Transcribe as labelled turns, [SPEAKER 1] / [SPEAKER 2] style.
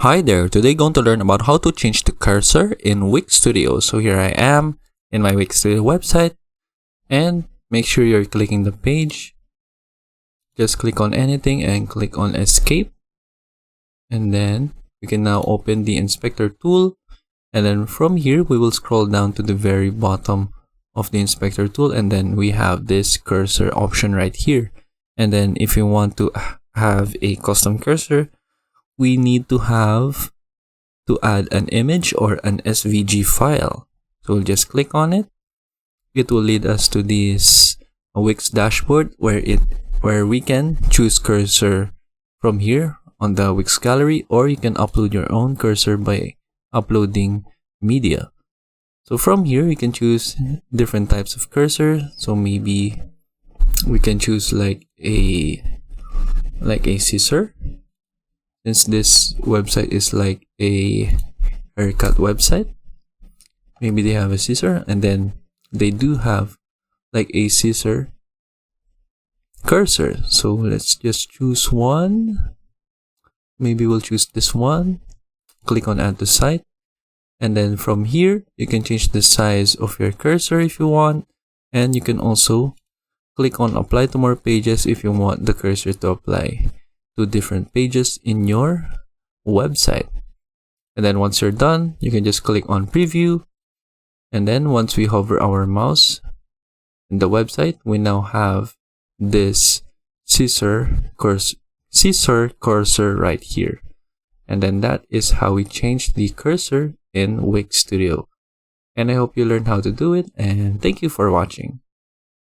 [SPEAKER 1] Hi there, today going to learn about how to change the cursor in Wix Studio. So here I am in my Wix Studio website, and make sure you're clicking the page. Just click on anything and click on escape. And then we can now open the inspector tool. And then from here, we will scroll down to the very bottom of the inspector tool. And then we have this cursor option right here. And then if you want to have a custom cursor, we need to add an image or an SVG file. So we'll just click on it. It will lead us to this Wix dashboard where we can choose cursor from here on the Wix gallery, or you can upload your own cursor by uploading media. So from here you can choose different types of cursor. So maybe we can choose like a scissor. Since this website is like a haircut website, maybe they have a scissor, and then they do have like a scissor cursor. So let's just choose one. Maybe we'll choose this one. Click on add to site, and then from here you can change the size of your cursor if you want, and you can also click on apply to more pages if you want the cursor to apply to different pages in your website. And then once you're done, you can just click on preview, and then once we hover our mouse in the website, we now have this scissor cursor right here. And then that is how we change the cursor in Wix Studio. And I hope you learned how to do it, and thank you for watching.